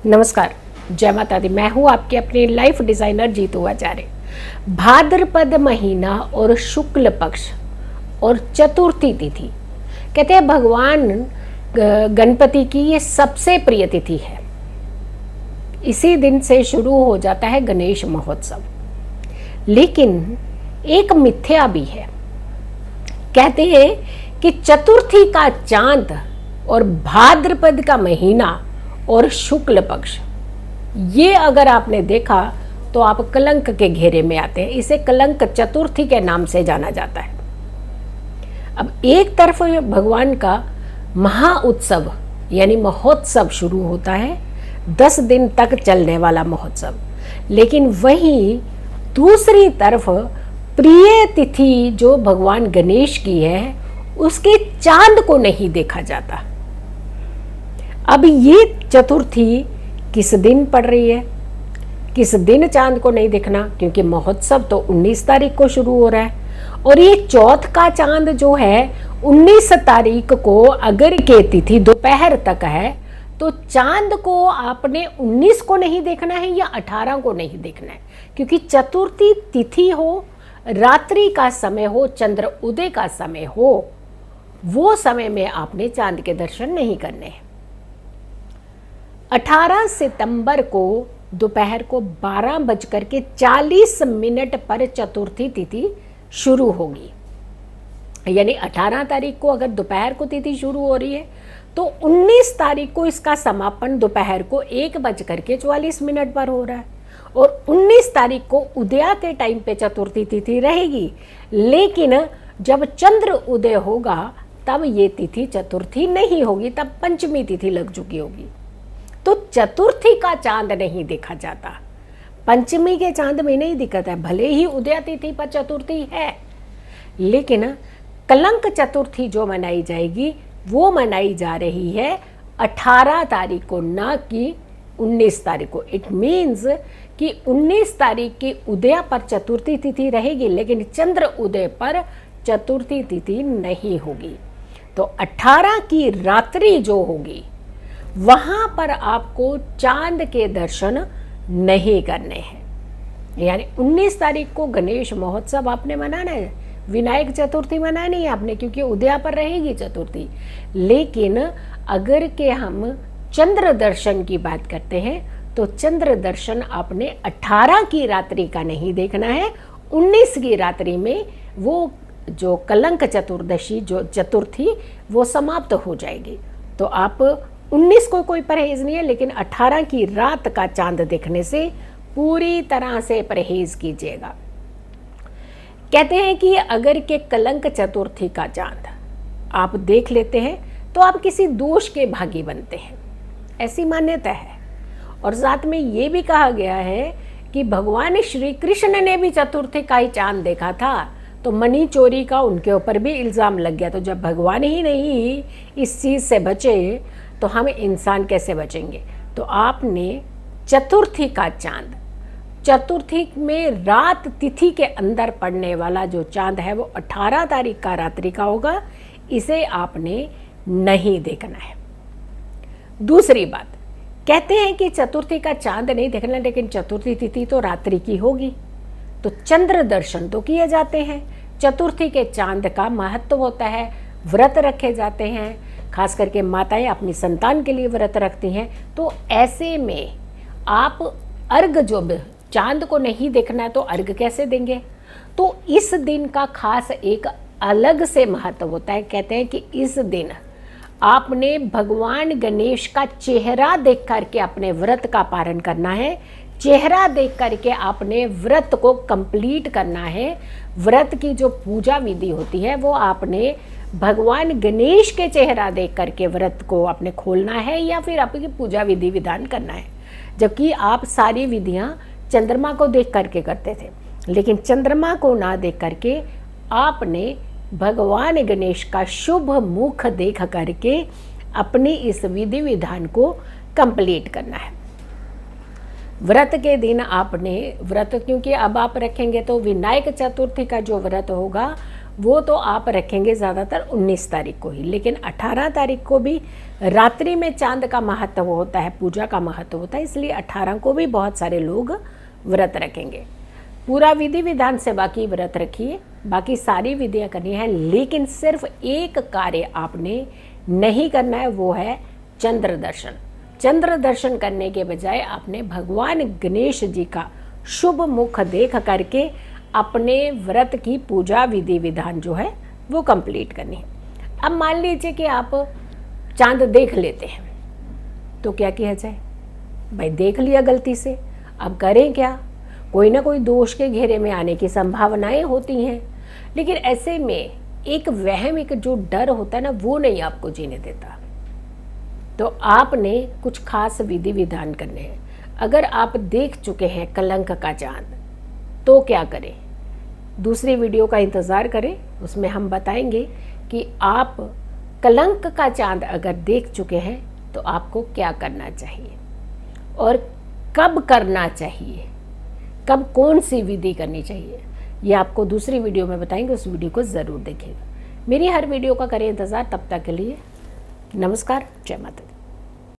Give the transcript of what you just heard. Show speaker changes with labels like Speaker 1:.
Speaker 1: नमस्कार, जय माता दी। मैं हूँ आपकी अपनी लाइफ डिज़ाइनर जीतू आचार्य। भाद्रपद महीना और शुक्ल पक्ष और चतुर्थी तिथि, कहते हैं भगवान गणपति की ये सबसे प्रिय तिथि है। इसी दिन से शुरू हो जाता है गणेश महोत्सव। लेकिन एक मिथ्या भी है। कहते हैं कि चतुर्थी का चांद और भाद्रपद का महीना और शुक्ल पक्ष, ये अगर आपने देखा तो आप कलंक के घेरे में आते हैं। इसे कलंक चतुर्थी के नाम से जाना जाता है। अब एक तरफ भगवान का महा उत्सव यानी महोत्सव शुरू होता है, 10 दिन तक चलने वाला महोत्सव। लेकिन वहीं दूसरी तरफ प्रिय तिथि जो भगवान गणेश की है, उसके चांद को नहीं देखा जाता। अब ये चतुर्थी किस दिन पड़ रही है, किस दिन चांद को नहीं दिखना, क्योंकि महोत्सव तो 19 तारीख को शुरू हो रहा है और ये चौथ का चांद जो है 19 तारीख को अगर के तिथि दोपहर तक है तो चांद को आपने 19 को नहीं देखना है या 18 को नहीं देखना है, क्योंकि चतुर्थी तिथि हो, रात्रि का समय हो, चंद्र उदय का समय हो, वो समय में आपने चांद के दर्शन नहीं करने हैं। 18 सितंबर को दोपहर को 12:40 पर चतुर्थी तिथि शुरू होगी। यानी 18 तारीख को अगर दोपहर को तिथि शुरू हो रही है तो 19 तारीख को इसका समापन दोपहर को 1:44 पर हो रहा है और 19 तारीख को उदया के टाइम पे चतुर्थी तिथि रहेगी। लेकिन जब चंद्र उदय होगा तब ये तिथि चतुर्थी नहीं होगी, तब पंचमी तिथि लग चुकी होगी। तो चतुर्थी का चांद नहीं देखा जाता, पंचमी के चांद में नहीं दिखता है। भले ही उदय तिथि पर चतुर्थी है, लेकिन कलंक चतुर्थी जो मनाई जाएगी वो मनाई जा रही है 18 तारीख को, ना कि 19 तारीख को। इट मीन्स कि 19 तारीख की उदय पर चतुर्थी तिथि रहेगी, लेकिन चंद्र उदय पर चतुर्थी तिथि नहीं होगी। तो 18 की रात्रि जो होगी वहां पर आपको चांद के दर्शन नहीं करने हैं। यानी 19 तारीख को गणेश महोत्सव आपने मनाना है, विनायक चतुर्थी मनानी है आपने, क्योंकि उदया पर रहेगी चतुर्थी। लेकिन अगर के हम चंद्र दर्शन की बात करते हैं तो चंद्र दर्शन आपने 18 की रात्रि का नहीं देखना है, 19 की रात्रि में वो जो कलंक चतुर्दशी जो चतुर्थी वो समाप्त हो जाएगी। तो आप 19 को कोई परहेज नहीं है, लेकिन 18 की रात का चांद देखने से पूरी तरह से परहेज कीजिएगा। कहते हैं कि अगर के कलंक चतुर्थी का चांद आप देख लेते हैं तो आप किसी दोष के भागी बनते हैं, ऐसी मान्यता है। और साथ में ये भी कहा गया है कि भगवान श्री कृष्ण ने भी चतुर्थी का ही चांद देखा था, तो मनी चोरी का उनके ऊपर भी इल्ज़ाम लग गया। तो जब भगवान ही नहीं इस चीज़ से बचे तो हम इंसान कैसे बचेंगे। तो आपने चतुर्थी का चांद, चतुर्थी में रात तिथि के अंदर पड़ने वाला जो चांद है वो 18 तारीख का रात्रि का होगा, इसे आपने नहीं देखना है। दूसरी बात, कहते हैं कि चतुर्थी का चांद नहीं देखना, लेकिन चतुर्थी तिथि तो रात्रि की होगी, तो चंद्र दर्शन तो किए जाते हैं। चतुर्थी के चांद का महत्व होता है, व्रत रखे जाते हैं, खास करके माताएं अपनी संतान के लिए व्रत रखती हैं। तो ऐसे में आप अर्घ, जो चांद को नहीं देखना है तो अर्घ कैसे देंगे। तो इस दिन का खास एक अलग से महत्व होता है। कहते हैं कि इस दिन आपने भगवान गणेश का चेहरा देख करके अपने व्रत का पारण करना है। चेहरा देख करके आपने व्रत को कंप्लीट करना है। व्रत की जो पूजा विधि होती है वो आपने भगवान गणेश के चेहरा देख करके व्रत को आपने खोलना है या फिर आपकी पूजा विधि विधान करना है। जबकि आप सारी विधियां चंद्रमा को देख करके करते थे, लेकिन चंद्रमा को ना देख करके आपने भगवान गणेश का शुभ मुख देख करके अपनी इस विधि विधान को कंप्लीट करना है। व्रत के दिन आपने व्रत, क्योंकि अब आप रखेंगे तो विनायक चतुर्थी का जो व्रत होगा वो तो आप रखेंगे ज़्यादातर 19 तारीख को ही, लेकिन 18 तारीख को भी रात्रि में चांद का महत्व होता है, पूजा का महत्व होता है, इसलिए 18 को भी बहुत सारे लोग व्रत रखेंगे। पूरा विधि विधान से बाकी व्रत रखिए, बाकी सारी विधियाँ करनी है, लेकिन सिर्फ एक कार्य आपने नहीं करना है, वो है चंद्र दर्शन। चंद्र दर्शन करने के बजाय आपने भगवान गणेश जी का शुभ मुख देख करके अपने व्रत की पूजा विधि विधान जो है वो कंप्लीट करनी है। अब मान लीजिए कि आप चांद देख लेते हैं, तो क्या किया जाए? भाई देख लिया गलती से, अब करें क्या? कोई ना कोई दोष के घेरे में आने की संभावनाएं होती हैं, लेकिन ऐसे में एक वहम, एक जो डर होता है ना, वो नहीं आपको जीने देता। तो आपने कुछ खास विधि विधान करने हैं। अगर आप देख चुके हैं कलंक का चांद, तो क्या करें? दूसरी वीडियो का इंतज़ार करें, उसमें हम बताएंगे कि आप कलंक का चांद अगर देख चुके हैं तो आपको क्या करना चाहिए और कब करना चाहिए, कब कौन सी विधि करनी चाहिए, ये आपको दूसरी वीडियो में बताएंगे। उस वीडियो को ज़रूर देखिएगा। मेरी हर वीडियो का करें इंतज़ार। तब तक के लिए नमस्कार, जय माता दी।